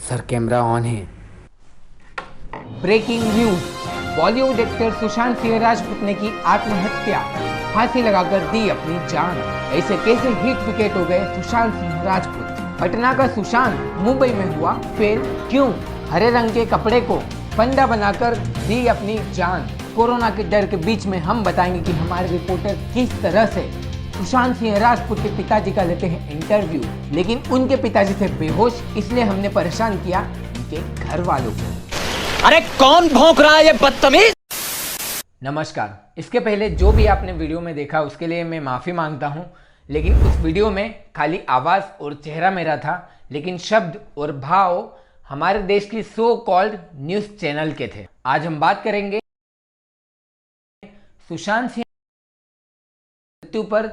Sir camera on है। Breaking news. Bollywood actor Sushant Singh Rajput ने की आत्महत्या, फांसी लगाकर दी अपनी जान। ऐसे कैसे हिट विकेट हो गए सुशांत सिंह राजपूत। पटना का सुशांत मुंबई में हुआ फेल, क्यों? हरे रंग के कपड़े को फंडा बनाकर दी अपनी जान। कोरोना के डर के बीच में हम बताएंगे कि हमारे रिपोर्टर किस तरह से सुशांत सिंह राजपूत के पिताजी का लेते हैं इंटरव्यू, लेकिन उनके पिताजी थे बेहोश, इसलिए हमने परेशान किया उनके घर वालों को। अरे कौन भौंक रहा है ये बदतमीज? नमस्कार। इसके पहले जो भी आपने वीडियो में देखा उसके लिए मैं माफ़ी मांगता हूं, लेकिन उस वीडियो में खाली आवाज़ और चेहरा मेरा था, लेकिन शब्द और भाव हमारे देश की सो कॉल्ड न्यूज़ चैनल के थे। आज हम बात करेंगे सुशांत सिंह मृत्यु पर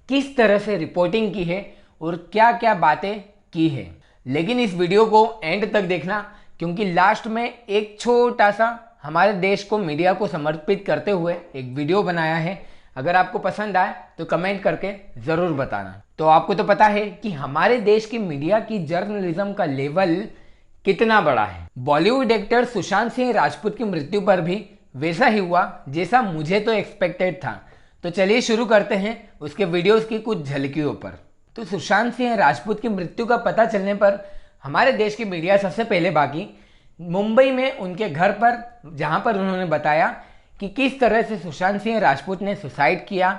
किस तरह से रिपोर्टिंग की है और क्या क्या बातें की है। लेकिन इस वीडियो को एंड तक देखना, क्योंकि लास्ट में एक छोटा सा हमारे देश को मीडिया को समर्पित करते हुए एक वीडियो बनाया है। अगर आपको पसंद आए तो कमेंट करके ज़रूर बताना। तो आपको तो पता है कि हमारे देश की मीडिया की जर्नलिज्म का लेवल कितना बड़ा है। बॉलीवुड एक्टर सुशांत सिंह राजपूत की मृत्यु पर भी वैसा ही हुआ जैसा मुझे तो एक्सपेक्टेड था। तो चलिए शुरू करते हैं उसके वीडियोस की कुछ झलकियों पर। तो सुशांत सिंह राजपूत की मृत्यु का पता चलने पर हमारे देश की मीडिया सबसे पहले भागी मुंबई में उनके घर पर, जहां पर उन्होंने बताया कि किस तरह से सुशांत सिंह राजपूत ने सुसाइड किया,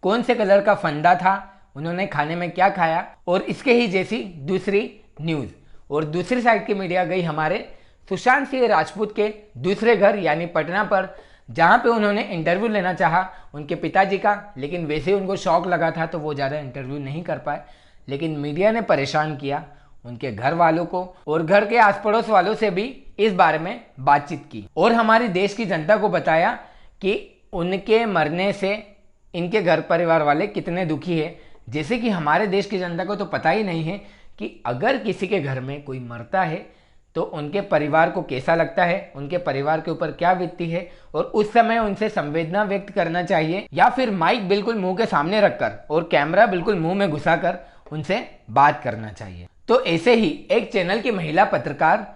कौन से कलर का फंदा था, उन्होंने खाने में क्या खाया, और इसके ही जैसी दूसरी न्यूज़। और दूसरी साइड की मीडिया गई हमारे सुशांत सिंह राजपूत के दूसरे घर यानी पटना पर, जहाँ पे उन्होंने इंटरव्यू लेना चाहा उनके पिताजी का, लेकिन वैसे उनको शौक लगा था तो वो ज़्यादा इंटरव्यू नहीं कर पाए। लेकिन मीडिया ने परेशान किया उनके घर वालों को और घर के आस पड़ोस वालों से भी इस बारे में बातचीत की और हमारी देश की जनता को बताया कि उनके मरने से इनके घर परिवार वाले कितने दुखी है। जैसे कि हमारे देश की जनता को तो पता ही नहीं है कि अगर किसी के घर में कोई मरता है तो उनके परिवार को कैसा लगता है, उनके परिवार के ऊपर क्या बीतती है, और उस समय उनसे संवेदना व्यक्त करना चाहिए या फिर माइक बिल्कुल मुंह के सामने रखकर और कैमरा बिल्कुल मुंह में घुसाकर उनसे बात करना चाहिए। तो ऐसे ही एक चैनल की महिला पत्रकार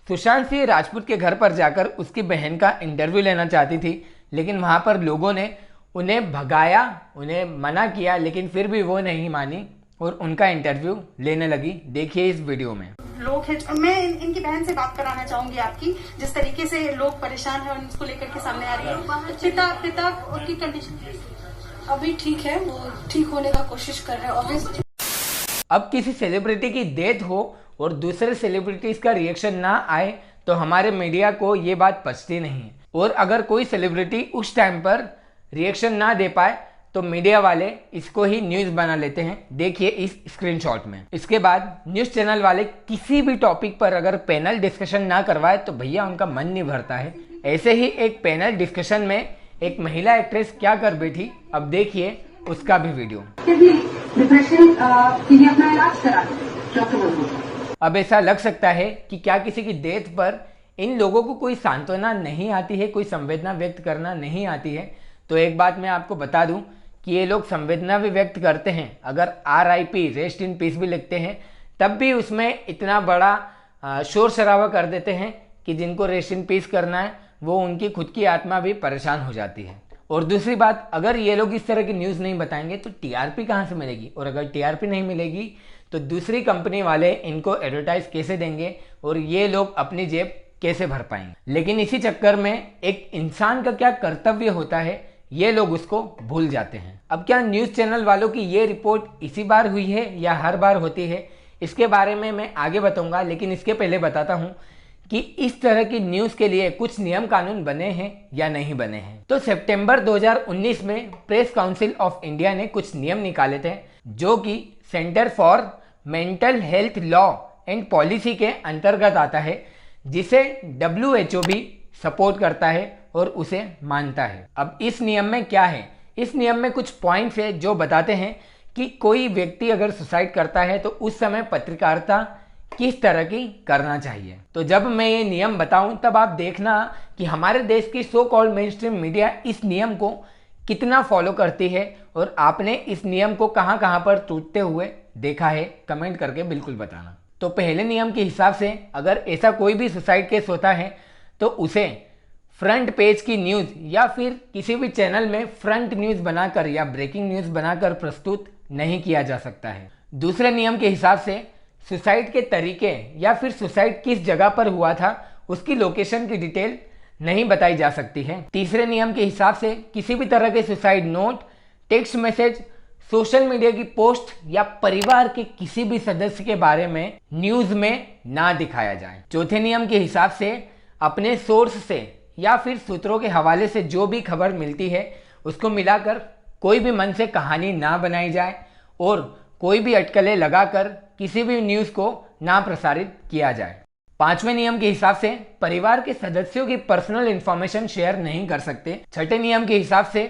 सुशांत सिंह राजपूत के घर पर जाकर उसकी बहन का इंटरव्यू लेना चाहती थी, लेकिन वहां पर लोगों ने उन्हें भगाया, उन्हें मना किया, लेकिन फिर भी वो नहीं मानी और उनका इंटरव्यू लेने लगी। देखिए इस वीडियो में। लोग हैं, मैं इनकी बहन से बात कराना चाहूंगी आपकी, जिस तरीके से लोग परेशान हैं और इसको लेकर के सामने आ रही है। पिता की कंडीशन अभी ठीक है, वो ठीक होने का कोशिश कर रहे हैं ऑब्वियसली। अब किसी सेलिब्रिटी की डेथ हो और दूसरे सेलिब्रिटीज का रिएक्शन ना आए तो हमारे मीडिया को ये बात पचती नहीं है, और अगर कोई सेलिब्रिटी उस टाइम पर रिएक्शन ना दे पाए तो मीडिया वाले इसको ही न्यूज़ बना लेते हैं। देखिए इस स्क्रीनशॉट में। इसके बाद न्यूज़ चैनल वाले किसी भी टॉपिक पर अगर पैनल डिस्कशन ना करवाए तो भैया उनका मन नहीं भरता है। ऐसे ही एक पैनल डिस्कशन में एक महिला एक्ट्रेस क्या कर बैठी, अब देखिए उसका भी वीडियो। अब ऐसा लग सकता है कि क्या किसी की डेथ पर इन लोगों को कोई सांत्वना नहीं आती है, कोई संवेदना व्यक्त करना नहीं आती है। तो एक बात मैं आपको बता दूं कि ये लोग संवेदना भी व्यक्त करते हैं, अगर RIP रेस्ट इन पीस भी लिखते हैं तब भी उसमें इतना बड़ा शोर शराबा कर देते हैं कि जिनको रेस्ट इन पीस करना है वो उनकी खुद की आत्मा भी परेशान हो जाती है। और दूसरी बात, अगर ये लोग इस तरह की न्यूज़ नहीं बताएंगे तो TRP कहाँ से मिलेगी, और अगर TRP नहीं मिलेगी तो दूसरी कंपनी वाले इनको एडवर्टाइज कैसे देंगे और ये लोग अपनी जेब कैसे भर पाएंगे। लेकिन इसी चक्कर में एक इंसान का क्या कर्तव्य होता है ये लोग उसको भूल जाते हैं। अब क्या न्यूज़ चैनल वालों की ये रिपोर्ट इसी बार हुई है या हर बार होती है, इसके बारे में मैं आगे बताऊंगा, लेकिन इसके पहले बताता हूं कि इस तरह की न्यूज़ के लिए कुछ नियम कानून बने हैं या नहीं बने हैं। तो सितंबर 2019 में प्रेस काउंसिल ऑफ इंडिया ने कुछ नियम निकाले थे जो कि centre for mental health law and policy के अंतर्गत आता है, जिसे WHO भी सपोर्ट करता है और उसे मानता है। अब इस नियम में क्या है, इस नियम में कुछ पॉइंट्स है जो बताते हैं कि कोई व्यक्ति अगर सुसाइड करता है तो उस समय पत्रकारिता किस तरह की करना चाहिए। तो जब मैं ये नियम बताऊं तब आप देखना कि हमारे देश की so called main stream media इस नियम को कितना फॉलो करती है और आपने इस नियम को कहां कहां पर टूटते हुए देखा है, कमेंट करके बिल्कुल बताना। तो पहले नियम के हिसाब से अगर ऐसा कोई भी सुसाइड केस होता है तो उसे फ्रंट पेज की न्यूज़ या फिर किसी भी चैनल में फ्रंट न्यूज़ बनाकर या ब्रेकिंग न्यूज़ बनाकर प्रस्तुत नहीं किया जा सकता है। दूसरे नियम के हिसाब से सुसाइड के तरीके या फिर सुसाइड किस जगह पर हुआ था उसकी लोकेशन की डिटेल नहीं बताई जा सकती है। तीसरे नियम के हिसाब से किसी भी तरह के suicide note, text message, social media की पोस्ट या परिवार के किसी भी सदस्य के बारे में न्यूज में ना दिखाया जाए। चौथे नियम के हिसाब से अपने सोर्स से या फिर सूत्रों के हवाले से जो भी खबर मिलती है उसको मिलाकर कोई भी मन से कहानी ना बनाई जाए और कोई भी अटकलें लगाकर किसी भी न्यूज़ को ना प्रसारित किया जाए। पांचवें नियम के हिसाब से परिवार के सदस्यों की पर्सनल इंफॉर्मेशन शेयर नहीं कर सकते। छठे नियम के हिसाब से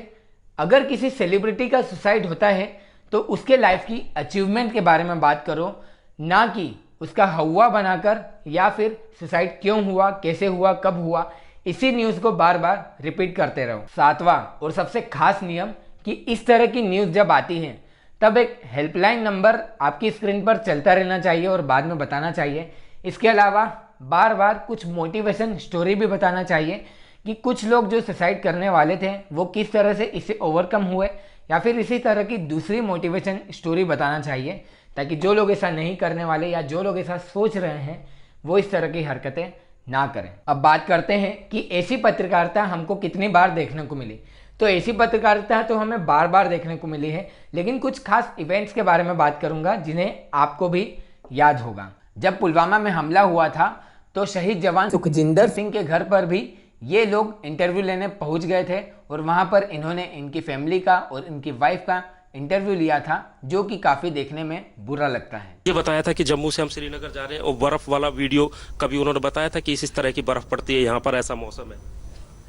अगर किसी सेलिब्रिटी का सुसाइड होता है तो उसके लाइफ की अचीवमेंट के बारे में बात करो, ना कि उसका हवा बनाकर या फिर सुसाइड क्यों हुआ, कैसे हुआ, कब हुआ, इसी न्यूज़ को बार बार रिपीट करते रहो। सातवां और सबसे खास नियम कि इस तरह की न्यूज़ जब आती है तब एक हेल्पलाइन नंबर आपकी स्क्रीन पर चलता रहना चाहिए और बाद में बताना चाहिए। इसके अलावा बार बार कुछ मोटिवेशन स्टोरी भी बताना चाहिए कि कुछ लोग जो सुसाइड करने वाले थे वो किस तरह से इसे ओवरकम हुए, या फिर इसी तरह की दूसरी मोटिवेशन स्टोरी बताना चाहिए ताकि जो लोग ऐसा नहीं करने वाले या जो लोग ऐसा सोच रहे हैं वो इस तरह की हरकतें ना करें। अब बात करते हैं कि ऐसी पत्रकारिता हमको कितनी बार देखने को मिली। तो ऐसी पत्रकारिता तो हमें बार बार देखने को मिली है, लेकिन कुछ खास इवेंट्स के बारे में बात करूंगा जिन्हें आपको भी याद होगा। जब पुलवामा में हमला हुआ था तो शहीद जवान सुखजिंदर सिंह के घर पर भी ये लोग इंटरव्यू लेने पहुंच गए थे और वहां पर इन्होंने इनकी फैमिली का और इनकी वाइफ का इंटरव्यू लिया था, जो कि काफी देखने में बुरा लगता है। ये बताया था कि जम्मू से हम श्रीनगर जा रहे हैं और बर्फ वाला वीडियो कभी उन्होंने बताया था कि इस तरह की बर्फ पड़ती है यहाँ पर, ऐसा मौसम है।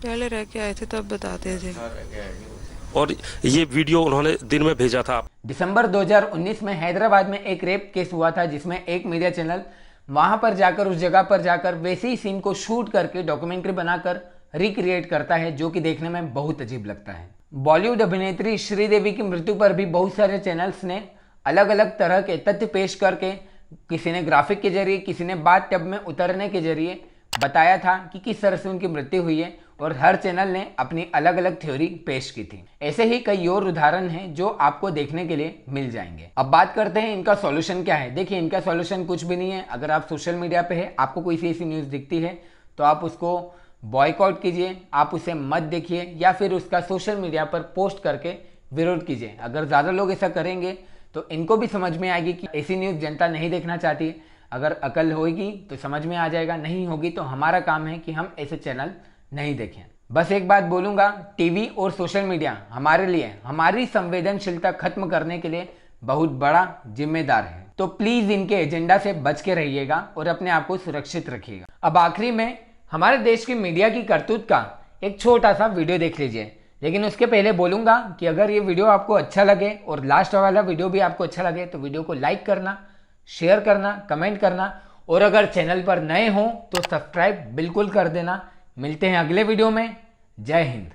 पहले रह के आए थे तब बताते थे। और ये वीडियो उन्होंने दिन में भेजा था। दिसंबर 2019 में हैदराबाद में एक रेप केस हुआ था जिसमें एक मीडिया चैनल वहां पर जाकर, उस जगह पर जाकर वैसे ही सीन को शूट करके डॉक्यूमेंट्री बनाकर रिक्रिएट करता है, जो कि देखने में बहुत अजीब लगता है। बॉलीवुड अभिनेत्री श्रीदेवी की मृत्यु पर भी बहुत सारे चैनल्स ने अलग अलग तरह के तथ्य पेश करके, किसी ने ग्राफिक के जरिए, किसी ने बाथ टब में उतरने के जरिए बताया था कि किस तरह से उनकी मृत्यु हुई है, और हर चैनल ने अपनी अलग अलग थ्योरी पेश की थी। ऐसे ही कई और उदाहरण हैं जो आपको देखने के लिए मिल जाएंगे। अब बात करते हैं इनका सॉल्यूशन क्या है। देखिए, इनका सॉल्यूशन कुछ भी नहीं है। अगर आप सोशल मीडिया पे है, आपको कोई सी ऐसी न्यूज़ दिखती है तो आप उसको बॉयकॉट कीजिए, आप उसे मत देखिए या फिर उसका सोशल मीडिया पर पोस्ट करके विरोध कीजिए। अगर ज़्यादा लोग ऐसा करेंगे तो इनको भी समझ में आएगी कि ऐसी न्यूज़ जनता नहीं देखना चाहती। अगर अकल होगी तो समझ में आ जाएगा, नहीं होगी तो हमारा काम है कि हम ऐसे चैनल नहीं देखें। बस एक बात बोलूँगा, टीवी और सोशल मीडिया हमारे लिए हमारी संवेदनशीलता खत्म करने के लिए बहुत बड़ा जिम्मेदार है। तो प्लीज़ इनके एजेंडा से बच के रहिएगा और अपने आप को सुरक्षित रखिएगा। अब आखिरी में हमारे देश की मीडिया की करतूत का एक छोटा सा वीडियो देख लीजिए। लेकिन उसके पहले बोलूँगा कि अगर ये वीडियो आपको अच्छा लगे और लास्ट वाला वीडियो भी आपको अच्छा लगे तो वीडियो को लाइक करना, शेयर करना, कमेंट करना, और अगर चैनल पर नए हो तो सब्सक्राइब बिल्कुल कर देना। मिलते हैं अगले वीडियो में। जय हिंद।